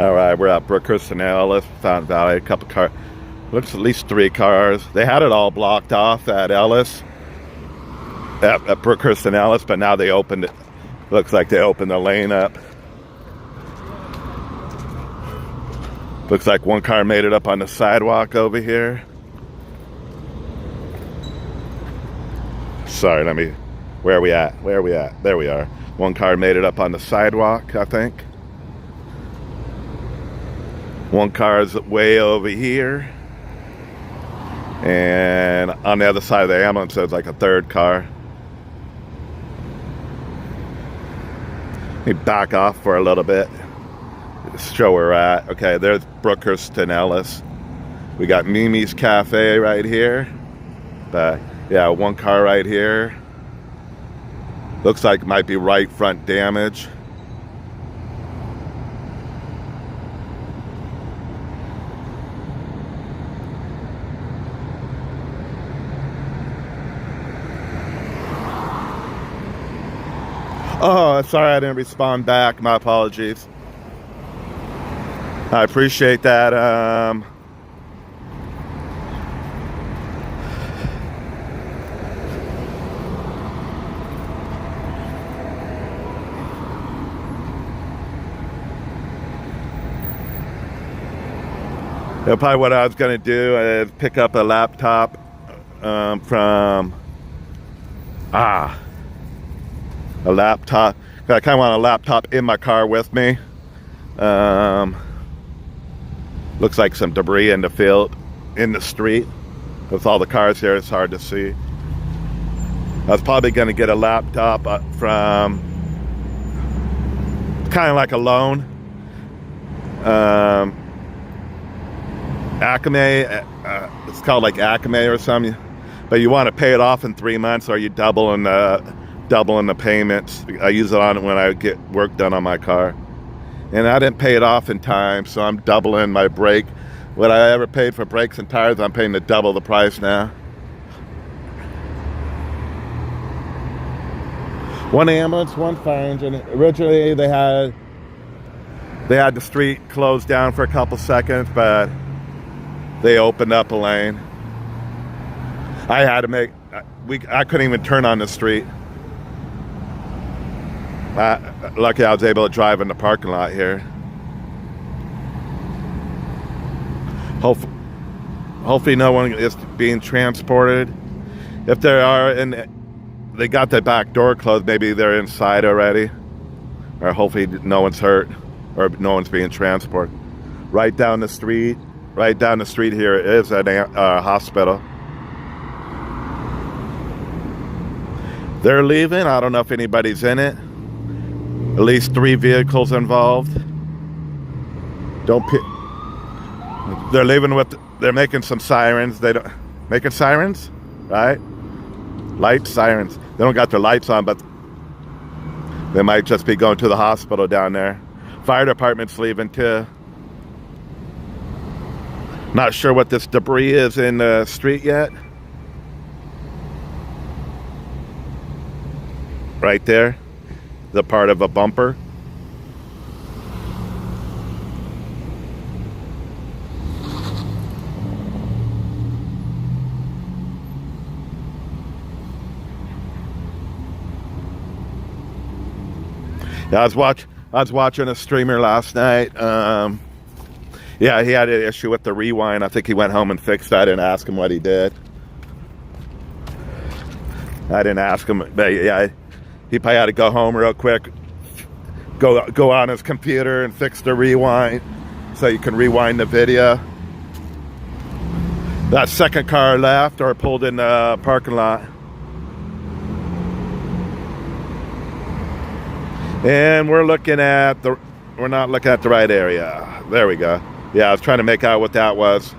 All right, we're at brookhurst and Ellis, Fountain Valley. A couple cars, looks at least 3 cars. They had it all blocked off at Ellis, at brookhurst and Ellis, but now they opened it. Looks like they opened the lane up. Looks like one car made it up on the sidewalk over here. Sorry, where are we at? Where are we at? There we are. One car made it up on the sidewalk, I think. One car is way over here. And on the other side of the ambulance, there's like a 3rd car. Let me back off for a little bit. Show where we're at. Okay, there's brookhurst and Ellis. We got Mimi's Cafe right here. But yeah, one car right here. Looks like it might be right front damage. Oh, sorry I didn't respond back. My apologies. I appreciate that. Probably what I was going to do is pick up a laptop from a laptop. I kind of want a laptop in my car with me. Looks like some debris in the field, in the street. With all the cars here, it's hard to see. I was probably going to get a laptop from kind of like a loan. Acme, it's called like Acme or something. But you want to pay it off in 3 months, or you doubling the payments. I use it on when I get work done on my car. And I didn't pay it off in time, so I'm doubling my brake. What I ever paid for brakes and tires, I'm paying to double the price now. One ambulance, one fire engine. Originally they had the street closed down for a couple seconds, but they opened up a lane. I had to I couldn't even turn on the street. Lucky I was able to drive in the parking lot here. Hopefully no one is being transported. If there are, and they got the back door closed, maybe they're inside already. Or hopefully no one's hurt, or no one's being transported. Right down the street here is a hospital. They're leaving. I don't know if anybody's in it. At least 3 vehicles involved. They're leaving they're making some sirens. Making sirens, right? Lights, sirens. They don't got their lights on, but they might just be going to the hospital down there. Fire department's leaving too. Not sure what this debris is in the street yet. Right there. The part of a bumper. Yeah, I was watching a streamer last night. Yeah, he had an issue with the rewind. I think he went home and fixed that. I didn't ask him what he did. I didn't ask him, but yeah, he probably had to go home real quick, go on his computer and fix the rewind so you can rewind the video. That second car left or pulled in the parking lot. And we're not looking at the right area. There we go. Yeah, I was trying to make out what that was.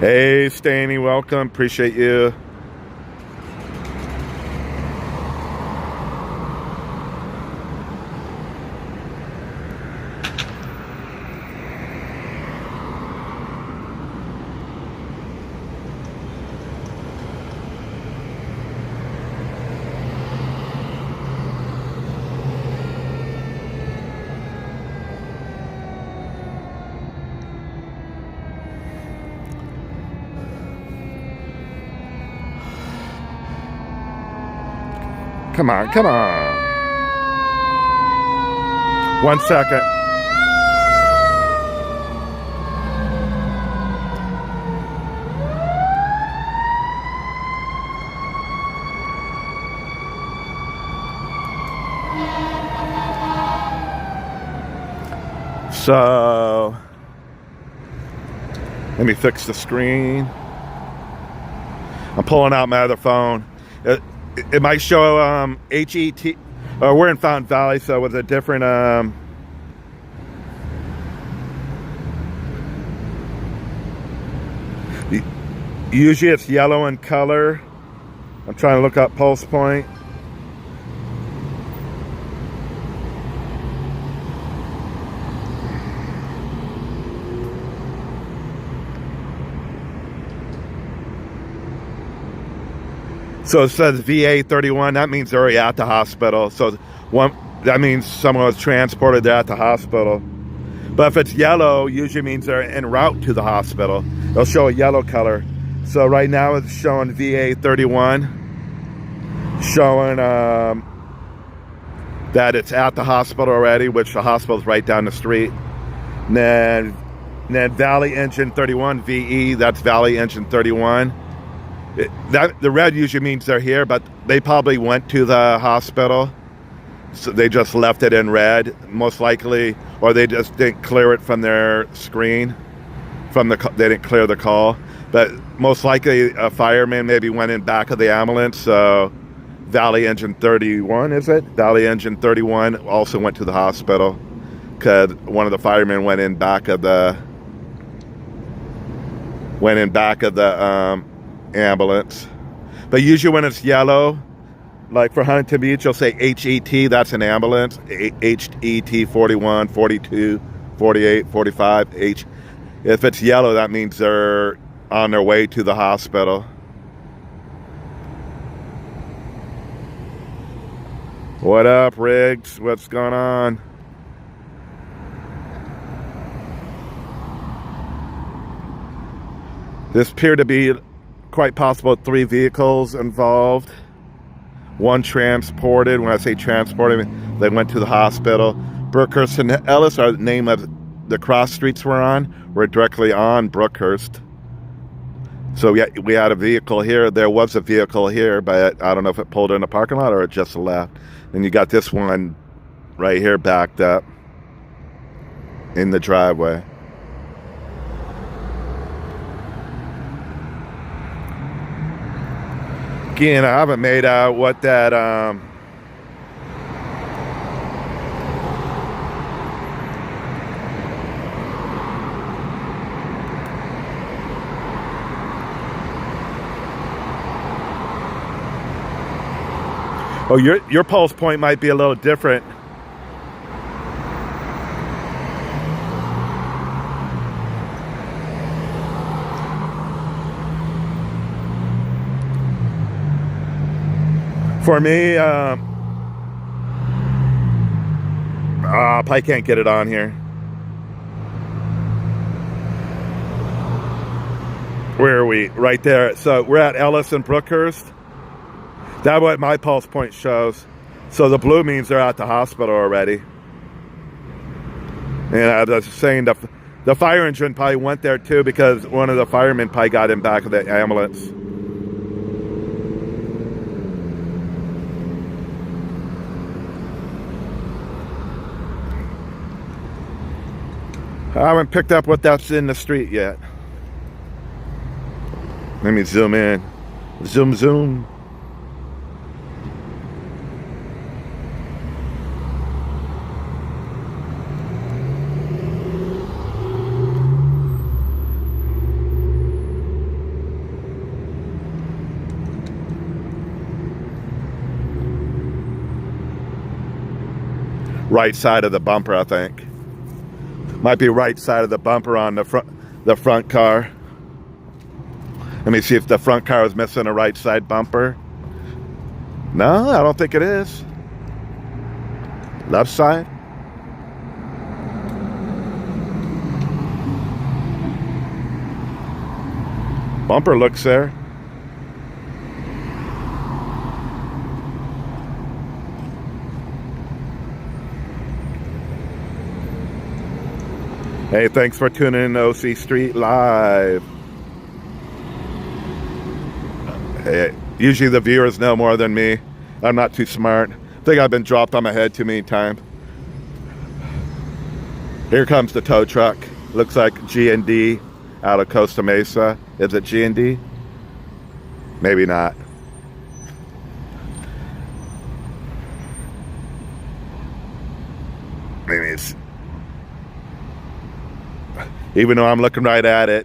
Hey, Staney, welcome. Appreciate you. Come on, come on. 1 second. So, let me fix the screen. I'm pulling out my other phone. It might show HET. We're in Fountain Valley, so with a different usually it's yellow in color. I'm trying to look up pulse point. So it says VA 31. That means they're already at the hospital. So that means someone was transported there at the hospital. But if it's yellow, usually means they're en route to the hospital. They'll show a yellow color. So right now it's showing VA 31, showing that it's at the hospital already, which the hospital's right down the street. And then Valley Engine 31, VE, that's Valley Engine 31. The red usually means they're here, but they probably went to the hospital. So they just left it in red, most likely, or they just didn't clear it from their screen. They didn't clear the call. But most likely a fireman maybe went in back of the ambulance. So Valley Engine 31, is it? Valley Engine 31 also went to the hospital because one of the firemen went in back of the ambulance. But usually when it's yellow, like for Huntington Beach, you'll say HET, that's an ambulance. HET 41, 42, 48, 45. If it's yellow, that means they're on their way to the hospital. What up, Riggs? What's going on? This appeared to be quite possible 3 vehicles involved. One transported. When I say transported, they went to the hospital. Brookhurst and Ellis are the name of the cross streets we're directly on Brookhurst. So we had a vehicle here. There was a vehicle here, but I don't know if it pulled in the parking lot or it just left. And you got this one right here backed up in the driveway. Again, I haven't made out what that oh, your pulse point might be a little different. For me, I probably can't get it on here. Where are we? Right there. So we're at Ellis and Brookhurst. That's what my pulse point shows. So the blue means they're at the hospital already. And I was saying the fire engine probably went there too because one of the firemen probably got in back of the ambulance. I haven't picked up what that's in the street yet. Let me zoom in. Zoom, zoom. Right side of the bumper, I think. Might be right side of the bumper on the front car. Let me see if the front car is missing a right side bumper. No, I don't think it is. Left side. Bumper looks there. Hey, thanks for tuning in to OC Street Live. Hey, usually the viewers know more than me. I'm not too smart. I think I've been dropped on my head too many times. Here comes the tow truck. Looks like G&D out of Costa Mesa. Is it G&D? Maybe not. Maybe it's... Even though I'm looking right at it.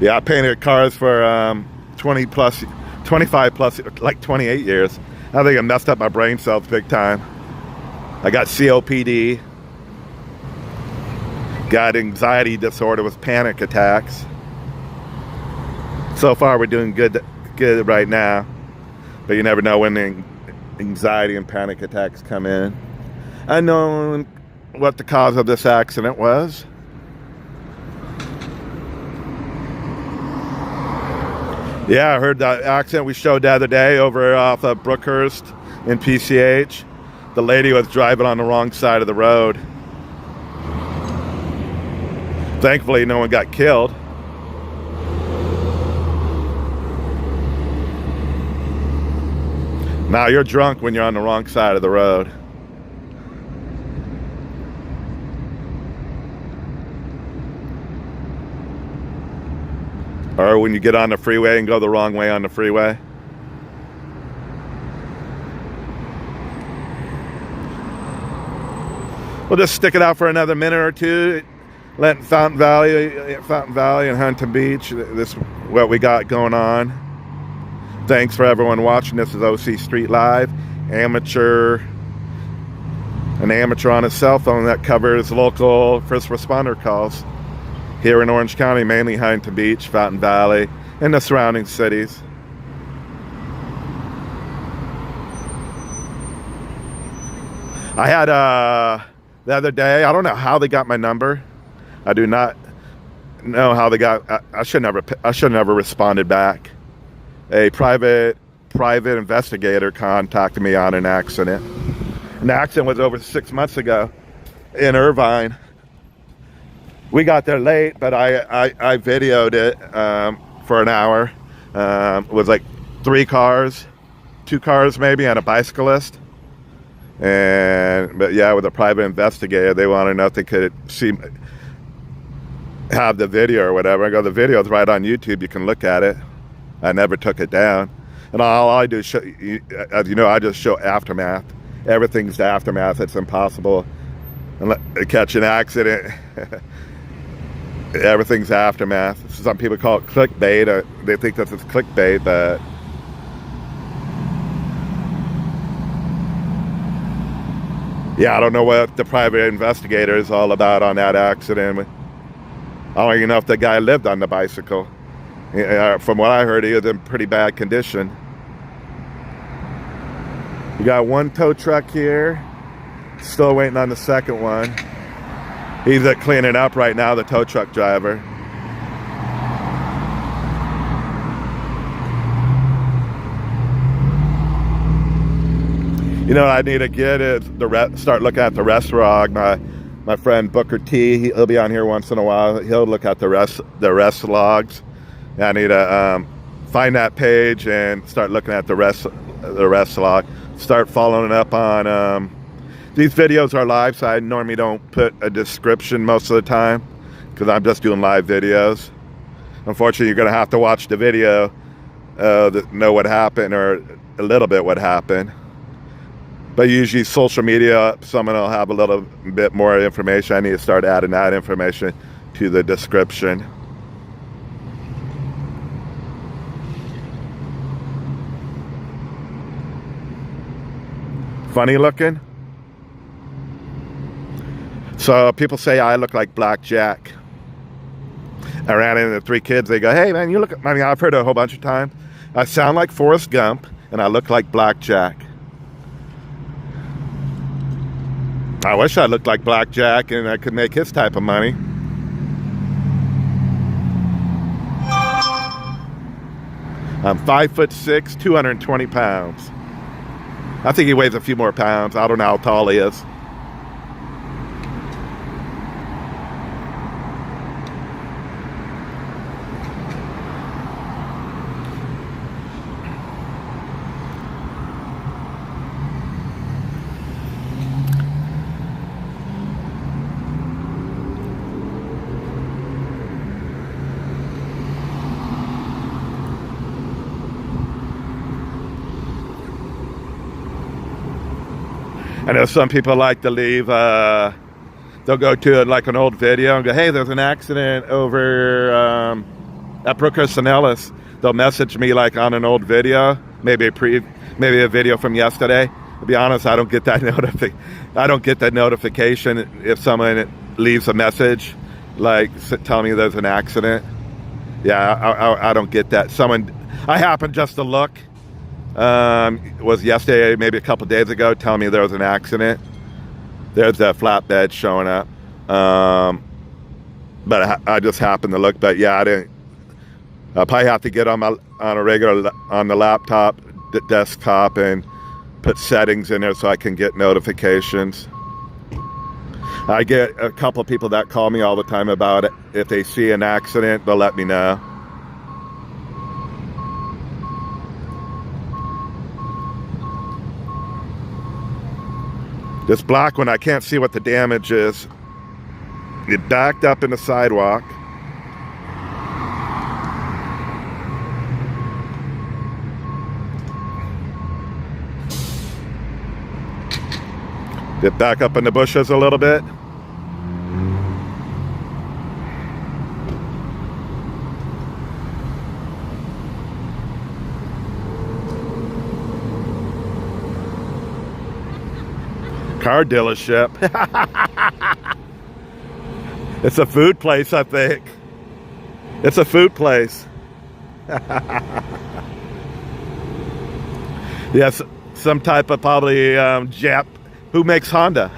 Yeah, I painted cars for 25 plus, like 28 years. I think I messed up my brain cells big time. I got COPD. Got anxiety disorder with panic attacks. So far we're doing good right now. But you never know when the anxiety and panic attacks come in. Unknown what the cause of this accident was. Yeah, I heard that accident we showed the other day over off of Brookhurst in PCH. The lady was driving on the wrong side of the road. Thankfully, no one got killed. Now you're drunk when you're on the wrong side of the road. Or when you get on the freeway and go the wrong way on the freeway. We'll just stick it out for another minute or two. Letting Fountain Valley and Huntington Beach, this is what we got going on. Thanks for everyone watching. This is OC Street Live. An amateur on his cell phone that covers local first responder calls here in Orange County, mainly Huntington Beach, Fountain Valley, and the surrounding cities. I had the other day, I don't know how they got my number. I do not know how they got. I should never responded back. A private investigator contacted me on an accident. And the accident was over 6 months ago in Irvine. We got there late, but I videoed it for an hour. It was like 2 cars maybe, and a bicyclist. But yeah, with a private investigator, they wanted to know if they could have the video or whatever. I go, the video's right on YouTube. You can look at it. I never took it down. And all I do is show, as you know, I just show aftermath. Everything's the aftermath. It's impossible to catch an accident. Everything's aftermath. Some people call it clickbait. They think this is clickbait, but yeah, I don't know what the private investigator is all about on that accident. I don't even know if the guy lived on the bicycle. From what I heard, he was in pretty bad condition. We got one tow truck here. Still waiting on the second one. He's cleaning up right now, the tow truck driver. You know what I need to get is start looking at the rest log. My friend Booker T, he'll be on here once in a while. He'll look at the rest logs. I need to find that page and start looking at the rest log. Start following up on these videos are live, so I normally don't put a description most of the time because I'm just doing live videos. Unfortunately, you're going to have to watch the video to know what happened, or a little bit what happened. But usually social media, someone will have a little bit more information. I need to start adding that information to the description. Funny looking. So people say I look like Black Jack. I ran into 3 kids. They go, "Hey man, you look," I mean, I've heard it a whole bunch of times. I sound like Forrest Gump and I look like Black Jack. I wish I looked like Black Jack and I could make his type of money. I'm 5'6", 220 pounds. I think he weighs a few more pounds. I don't know how tall he is. I know some people like to leave, they'll go to like an old video and go, hey, there's an accident over at Brookhurst and Ellis. They'll message me like on an old video, maybe a video from yesterday. To be honest, I don't get that notification if someone leaves a message like telling me there's an accident. Yeah, I don't get that. I happened just to look. Was yesterday, maybe a couple days ago, telling me there was an accident. There's that flatbed showing up. But I just happened to look. But yeah, I'll probably have to get on the laptop, desktop, and put settings in there so I can get notifications. I get a couple of people that call me all the time about it. If they see an accident, they'll let me know. This black one, I can't see what the damage is. It backed up in the sidewalk. Get back up in the bushes a little bit. Car dealership. It's a food place, I think. It's a food place. Yes, some type of probably Jap. Who makes Honda?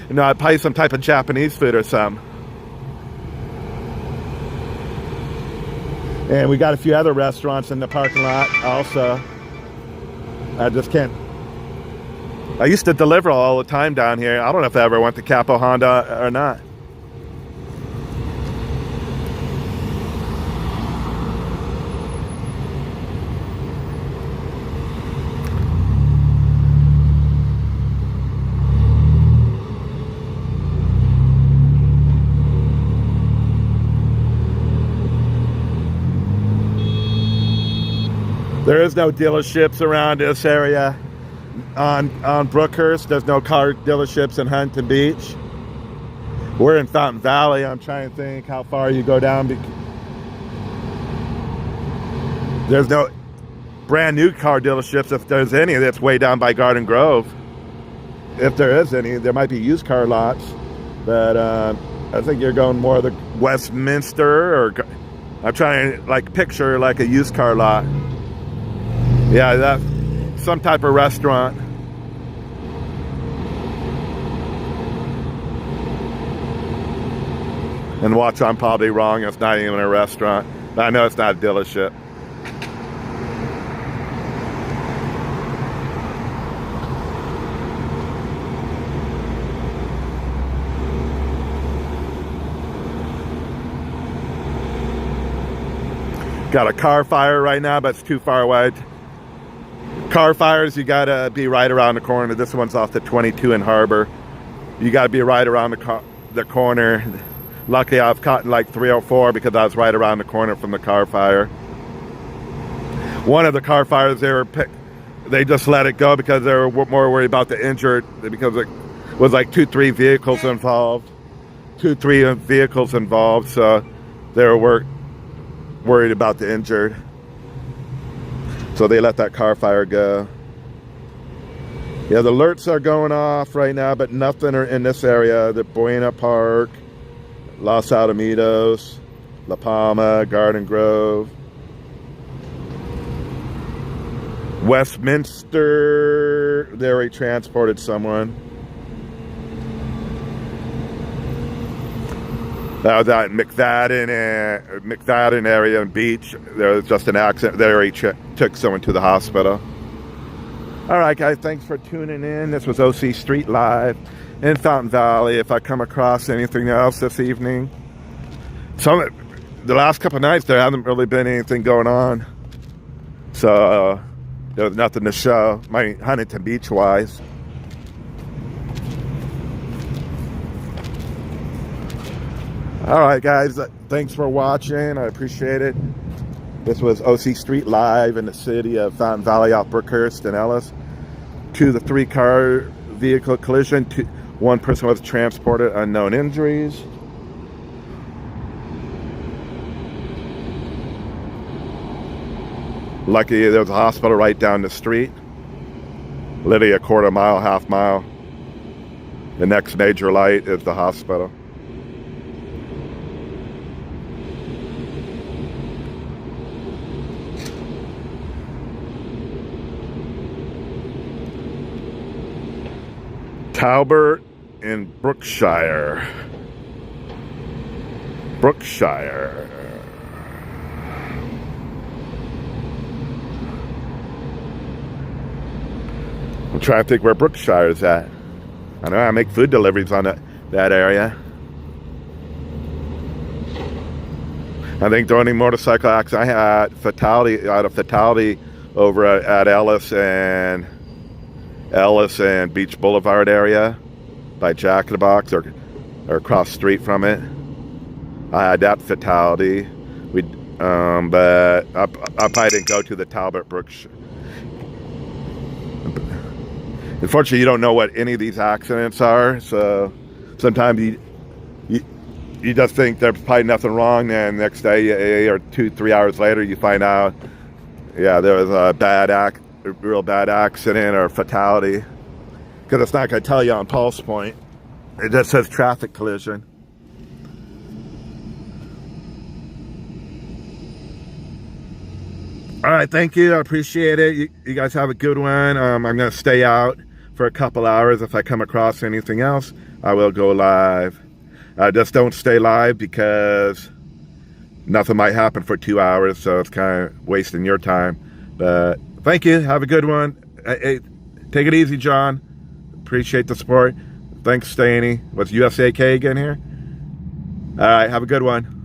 No, probably some type of Japanese food or something. And we got a few other restaurants in the parking lot also. I just can't. I used to deliver all the time down here. I don't know if I ever went to Capo Honda or not. There is no dealerships around this area. On Brookhurst, there's no car dealerships in Huntington Beach. We're in Fountain Valley. I'm trying to think how far you go down. There's no brand new car dealerships, if there's any. That's way down by Garden Grove. If there is any, there might be used car lots. But I think you're going more of the Westminster, or I'm trying to like picture like a used car lot. Yeah, that's some type of restaurant. And watch, I'm probably wrong. It's not even a restaurant. But I know it's not a dealership. Got a car fire right now, but it's too far away. Car fires, you gotta be right around the corner. This one's off the 22 in Harbor. You gotta be right around the corner. Luckily, I've caught like 304 because I was right around the corner from the car fire. One of the car fires, they just let it go because they were more worried about the injured, because it was like 2-3 vehicles involved. 2-3 vehicles involved, so they were worried about the injured. So they let that car fire go. Yeah, the alerts are going off right now, but nothing are in this area. The Buena Park, Los Alamitos, La Palma, Garden Grove, Westminster, they already transported someone. That was out in McFadden area and Beach. There was just an accident. They already took someone to the hospital. All right, guys, thanks for tuning in. This was OC Street Live in Fountain Valley. If I come across anything else this evening, the last couple of nights there hasn't really been anything going on, so there's nothing to show. My Huntington Beach wise. All right, guys, thanks for watching. I appreciate it. This was OC Street Live in the city of Fountain Valley, off Brookhurst and Ellis. To the 3-car vehicle collision. One person was transported, unknown injuries. Lucky there's a hospital right down the street. Literally a quarter mile, half mile. The next major light is the hospital. Talbot in Brookshire. Brookshire. I'm trying to think where Brookshire is at. I know I make food deliveries on that area. I think the only motorcycle accident I had a fatality over at Ellis and Beach Boulevard area by Jack in the Box or across the street from it. I had that fatality. But I probably didn't go to the Talbot Brookshire. Unfortunately, you don't know what any of these accidents are, so sometimes you just think there's probably nothing wrong, and the next day or 2-3 hours later you find out, yeah, there was a real bad accident or fatality. Because it's not going to tell you on Pulse Point. It just says traffic collision. All right, thank you. I appreciate it. You guys have a good one. I'm going to stay out for a couple hours. If I come across anything else, I will go live. Just don't stay live because nothing might happen for 2 hours, so it's kind of wasting your time. But thank you. Have a good one. Hey, take it easy, John. Appreciate the support. Thanks, Staney. What's USAK again here? All right, have a good one.